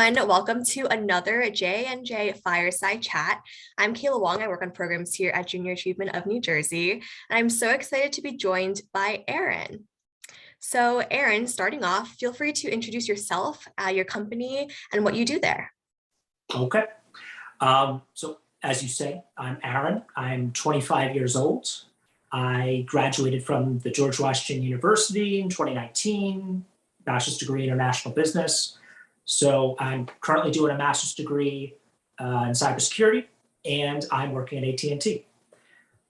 And welcome to another J&J Fireside Chat. I'm Kayla Wong. I work on programs here at Junior Achievement of New Jersey, and I'm so excited to be joined by Aaron. So Aaron, starting off, feel free to introduce yourself, your company, and what you do there. Okay. So as you say, I'm Aaron. I'm 25 years old. I graduated from the George Washington University in 2019, bachelor's degree in international business. So I'm currently doing a master's degree in cybersecurity, and I'm working at AT&T.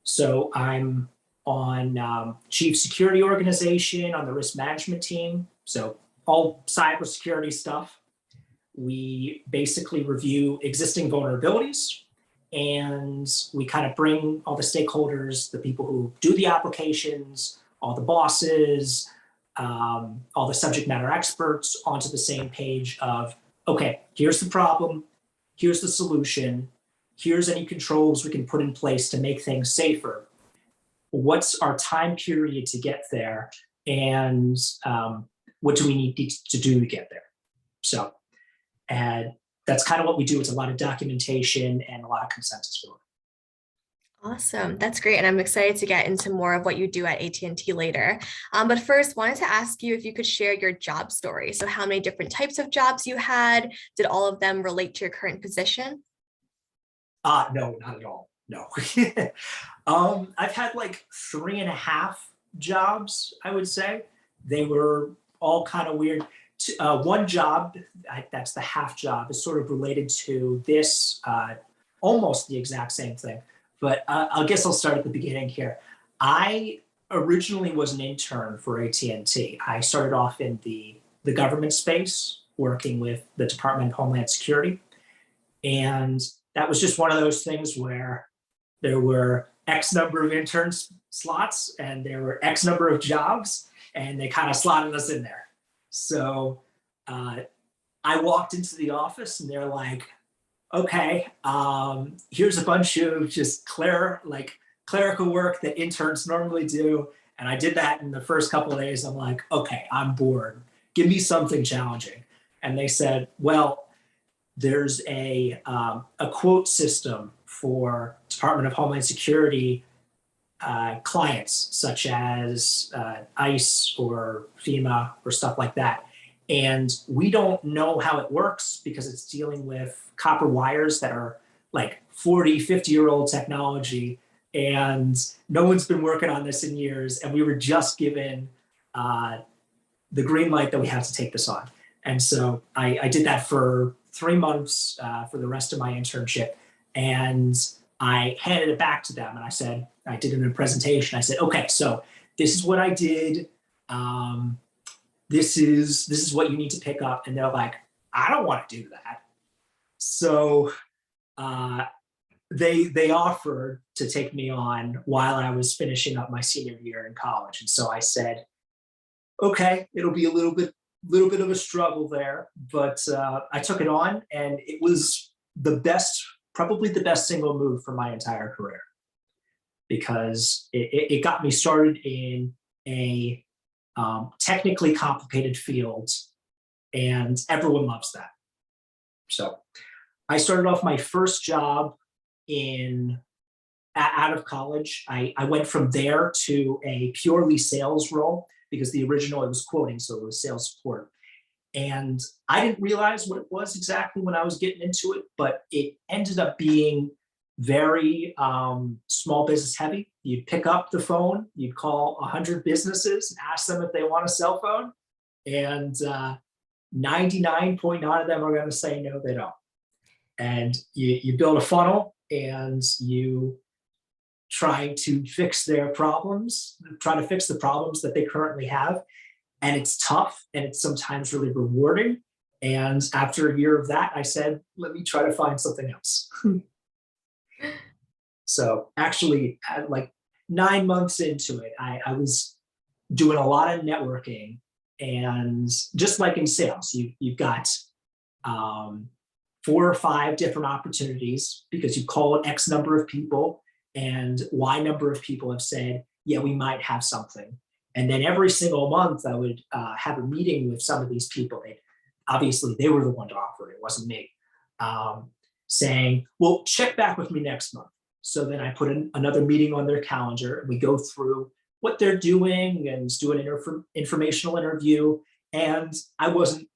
So I'm on chief security organization on the risk management team. So all cybersecurity stuff. We basically review existing vulnerabilities, and we kind of bring all the stakeholders, the people who do the applications, all the bosses, all the subject matter experts onto the same page of, okay, here's the problem, here's the solution, here's any controls we can put in place to make things safer. What's our time period to get there? And what do we need to do to get there? So, and that's kind of what we do. It's a lot of documentation and a lot of consensus work. Awesome. That's great. And I'm excited to get into more of what you do at AT&T later. But first, wanted to ask you if you could share your job story. So how many different types of jobs you had? Did all of them relate to your current position? No, not at all. No. I've had like 3.5 jobs, I would say. They were all kind of weird. One job, that's the half job, is sort of related to this, almost the exact same thing. But I guess I'll start at the beginning here. I originally was an intern for AT&T. I started off in the government space, working with the Department of Homeland Security. And that was just one of those things where there were X number of intern slots and there were X number of jobs, and they kind of slotted us in there. So I walked into the office and they're like, okay, here's a bunch of just clerical work that interns normally do. And I did that in the first couple of days. I'm like, okay, I'm bored. Give me something challenging. And they said, well, there's a quote system for Department of Homeland Security clients, such as ICE or FEMA or stuff like that. And we don't know how it works because it's dealing with copper wires that are like 40, 50-year-old technology. And no one's been working on this in years. And we were just given the green light that we have to take this on. And so I did that for 3 months for the rest of my internship. And I handed it back to them. And I said, I did it in a presentation. I said, okay, so this is what I did. This is what you need to pick up. And they're like, I don't want to do that. So they offered to take me on while I was finishing up my senior year in college. And so I said, okay, it'll be a little bit of a struggle there, but I took it on, and it was probably the best single move for my entire career, because it got me started in a technically complicated field, and everyone loves that. So I started off my first job out of college. I went from there to a purely sales role, because the original, it was quoting, so it was sales support. And I didn't realize what it was exactly when I was getting into it, but it ended up being very small business heavy. You'd pick up the phone, you'd call 100 businesses and ask them if they want a cell phone, and 99.9 of them are going to say no, they don't. And you build a funnel, and you try to fix their problems, try to fix the problems that they currently have. And it's tough, and it's sometimes really rewarding. And after a year of that, I said, let me try to find something else. So actually, like 9 months into it, I was doing a lot of networking. And just like in sales, you've got 4 or 5 different opportunities, because you call X number of people, and Y number of people have said, yeah, we might have something. And then every single month I would have a meeting with some of these people. Obviously, they were the one to offer it. wasn't me, saying, well, check back with me next month. So then I put in another meeting on their calendar and we go through what they're doing and do an informational interview. And I wasn't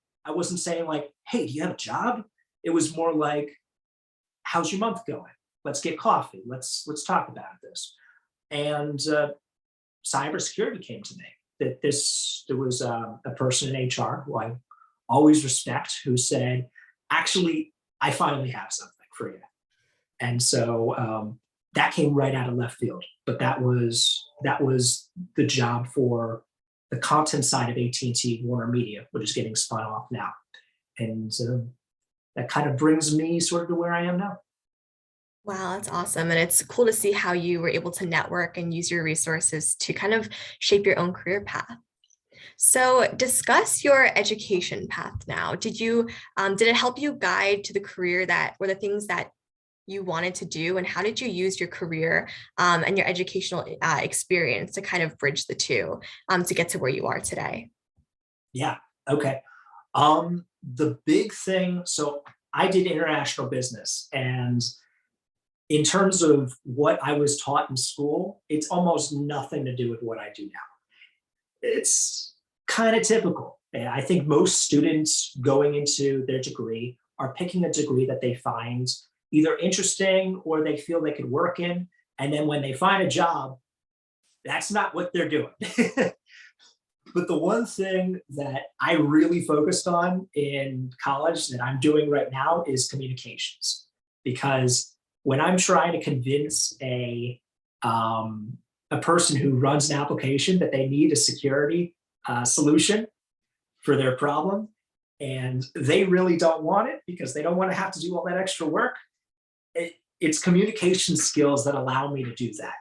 saying like, hey, do you have a job? It was more like, how's your month going? Let's get coffee. Let's talk about this. And cybersecurity came to me. That there was a person in HR who I always respect who said, actually, I finally have something for you. And so that came right out of left field. But that was the job for the content side of AT&T Warner Media, which is getting spun off now. And that kind of brings me sort of to where I am now. Wow, that's awesome. And it's cool to see how you were able to network and use your resources to kind of shape your own career path. So discuss your education path now. Did it help you guide to the career that were the things that you wanted to do? And how did you use your career and your educational experience to kind of bridge the two to get to where you are today? Yeah. Okay. The big thing, so I did international business, and in terms of what I was taught in school, it's almost nothing to do with what I do now. It's kind of typical. And I think most students going into their degree are picking a degree that they find either interesting or they feel they could work in. And then when they find a job, that's not what they're doing. But the one thing that I really focused on in college that I'm doing right now is communications. Because when I'm trying to convince a person who runs an application that they need a security solution for their problem, and they really don't want it because they don't want to have to do all that extra work, it's communication skills that allow me to do that.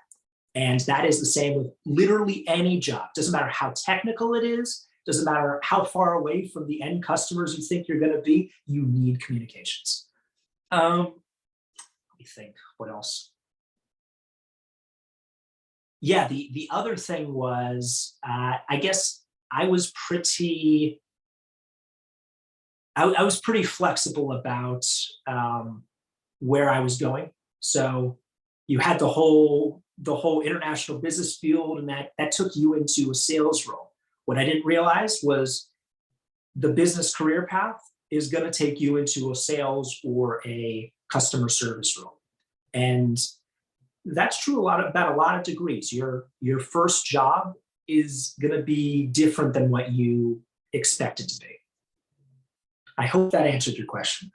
And that is the same with literally any job. Doesn't matter how technical it is, doesn't matter how far away from the end customers you think you're going to be, you need communications. Let me think, what else? Yeah, the other thing was, I guess I was pretty flexible about where I was going. So you had the whole international business field, and that took you into a sales role. What I didn't realize was the business career path is going to take you into a sales or a customer service role. And that's true about a lot of degrees. Your first job is going to be different than what you expect it to be. I hope that answered your question.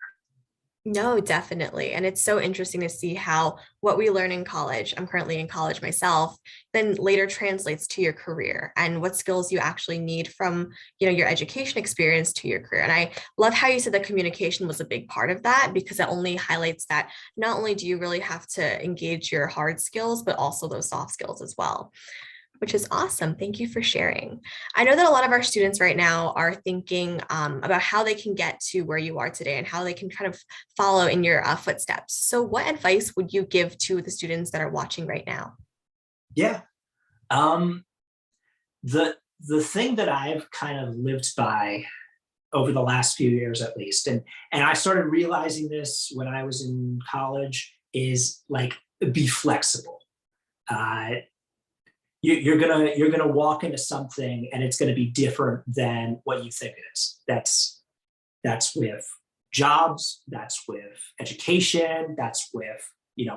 No, definitely. And it's so interesting to see how what we learn in college, I'm currently in college myself, then later translates to your career and what skills you actually need from, your education experience to your career. And I love how you said that communication was a big part of that, because it only highlights that not only do you really have to engage your hard skills, but also those soft skills as well, which is awesome. Thank you for sharing. I know that a lot of our students right now are thinking about how they can get to where you are today and how they can kind of follow in your footsteps. So what advice would you give to the students that are watching right now? Yeah. The thing that I've kind of lived by over the last few years at least, and I started realizing this when I was in college, is like, be flexible. You're gonna walk into something and it's gonna be different than what you think it is. That's with jobs, that's with education, that's with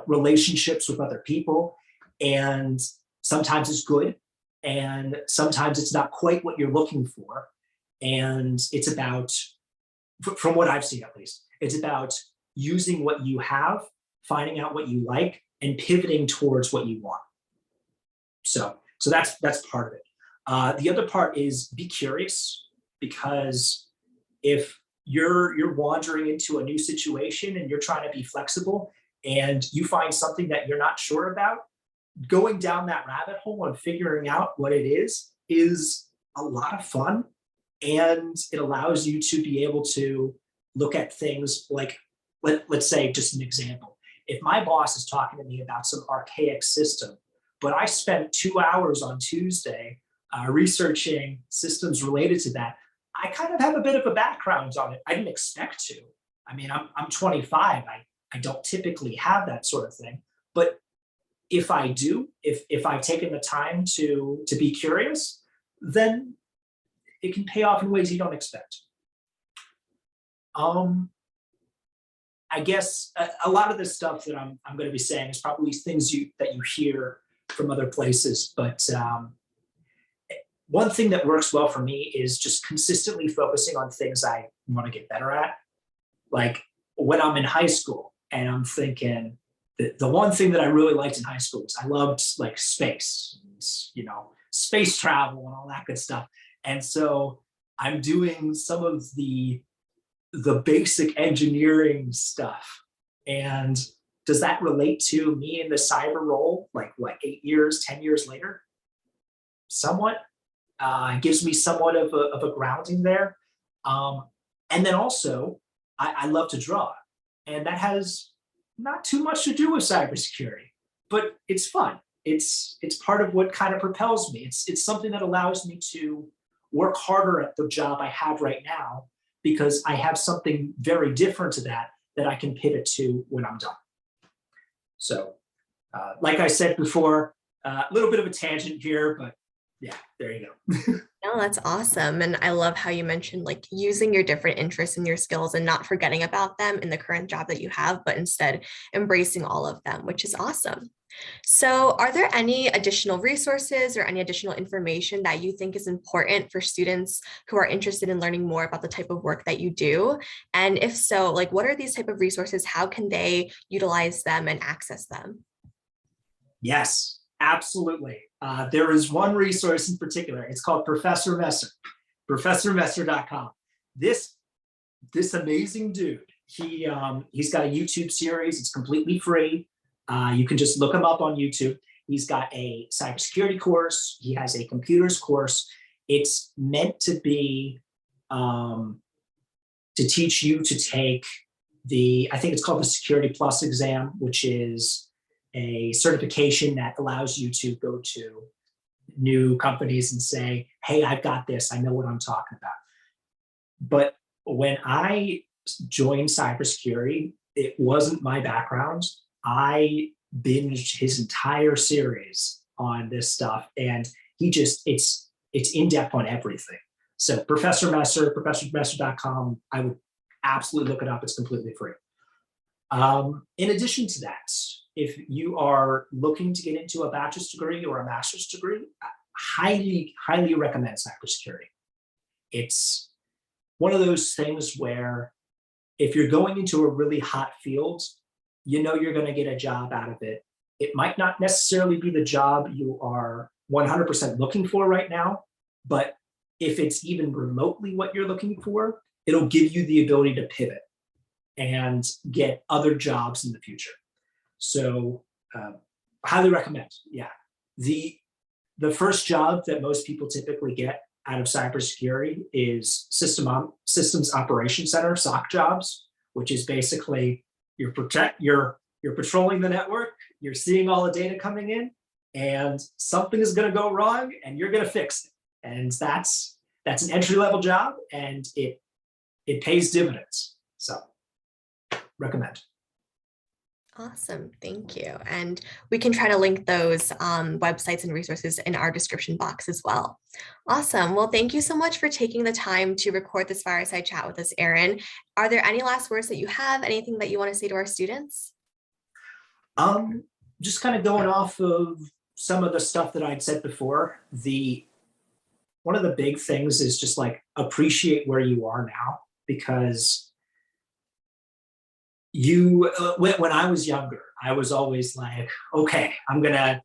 relationships with other people, and sometimes it's good, and sometimes it's not quite what you're looking for. And it's about, from what I've seen at least, it's about using what you have, finding out what you like, and pivoting towards what you want. So that's part of it. The other part is be curious, because if you're wandering into a new situation and you're trying to be flexible and you find something that you're not sure about, going down that rabbit hole and figuring out what it is a lot of fun. And it allows you to be able to look at things like, let's say, just an example. If my boss is talking to me about some archaic system, but I spent 2 hours on Tuesday researching systems related to that, I kind of have a bit of a background on it. I didn't expect to, I mean, I'm 25. I don't typically have that sort of thing, but if I do, if I've taken the time to be curious, then it can pay off in ways you don't expect. Um, I guess a lot of the stuff that I'm going to be saying is probably things that you hear from other places, but one thing that works well for me is just consistently focusing on things I want to get better at. Like when I'm in high school and I'm thinking the one thing that I really liked in high school was I loved like space, space travel and all that good stuff. And so I'm doing some of the basic engineering stuff. And does that relate to me in the cyber role, like what, 8 years, 10 years later? Somewhat. It gives me somewhat of a grounding there. And then also, I love to draw. And that has not too much to do with cybersecurity, but it's fun. It's part of what kind of propels me. It's something that allows me to work harder at the job I have right now because I have something very different to that I can pivot to when I'm done. So, like I said before, a little bit of a tangent here, but yeah, there you go. No, that's awesome. And I love how you mentioned like using your different interests and your skills and not forgetting about them in the current job that you have, but instead embracing all of them, which is awesome. So are there any additional resources or any additional information that you think is important for students who are interested in learning more about the type of work that you do? And if so, like what are these type of resources? How can they utilize them and access them? Yes, absolutely. There is one resource in particular. It's called Professor Messer, professormesser.com. This amazing dude, he's got a YouTube series. It's completely free. You can just look him up on YouTube. He's got a cybersecurity course. He has a computers course. It's meant to be to teach you to take I think it's called the Security Plus exam, which is a certification that allows you to go to new companies and say, hey, I've got this. I know what I'm talking about. But when I joined cybersecurity, it wasn't my background. I binged his entire series on this stuff, and it's in depth on everything. So Professor Messer, professormesser.com, I would absolutely look it up. It's completely free. In addition to that, if you are looking to get into a bachelor's degree or a master's degree, I highly recommend cybersecurity. It's one of those things where if you're going into a really hot field, you know you're going to get a job out of it. It might not necessarily be the job you are 100% looking for right now, but if it's even remotely what you're looking for, it'll give you the ability to pivot and get other jobs in the future. So highly recommend. Yeah. The first job that most people typically get out of cybersecurity is systems operation center, SOC jobs, which is basically you're patrolling the network, you're seeing all the data coming in, and something is going to go wrong and you're going to fix it. And that's an entry-level job, and it pays dividends. So recommend. Awesome. Thank you. And we can try to link those websites and resources in our description box as well. Awesome. Well, thank you so much for taking the time to record this fireside chat with us, Aaron. Are there any last words that you have? Anything that you want to say to our students? Just kind of going off of some of the stuff that I'd said before, one of the big things is just like appreciate where you are now, because when I was younger, I was always like, okay, I'm gonna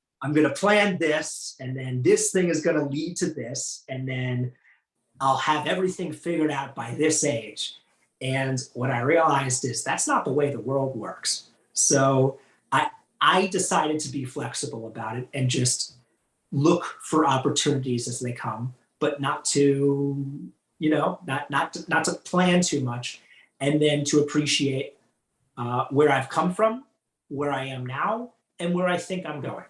plan this, and then this thing is gonna lead to this, and then I'll have everything figured out by this age. And what I realized is that's not the way the world works. So I decided to be flexible about it and just look for opportunities as they come, but not to, not to plan too much, and then to appreciate where I've come from, where I am now, and where I think I'm going.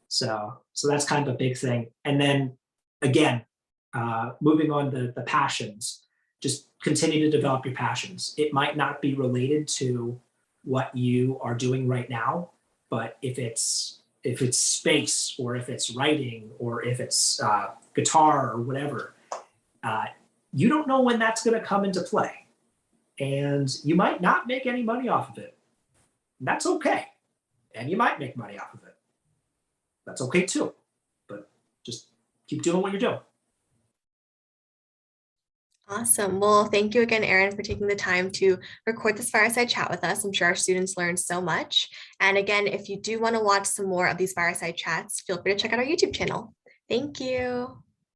So that's kind of a big thing. And then again, moving on to the passions, just continue to develop your passions. It might not be related to what you are doing right now, but if it's space, or if it's writing, or if it's guitar or whatever, uh, you don't know when that's going to come into play, and you might not make any money off of it. That's okay, and you might make money off of it. That's okay too. But just keep doing what you're doing. Awesome. Well, thank you again, Erin, for taking the time to record this fireside chat with us. I'm sure our students learned so much. And again, if you do want to watch some more of these fireside chats, feel free to check out our YouTube channel. Thank you.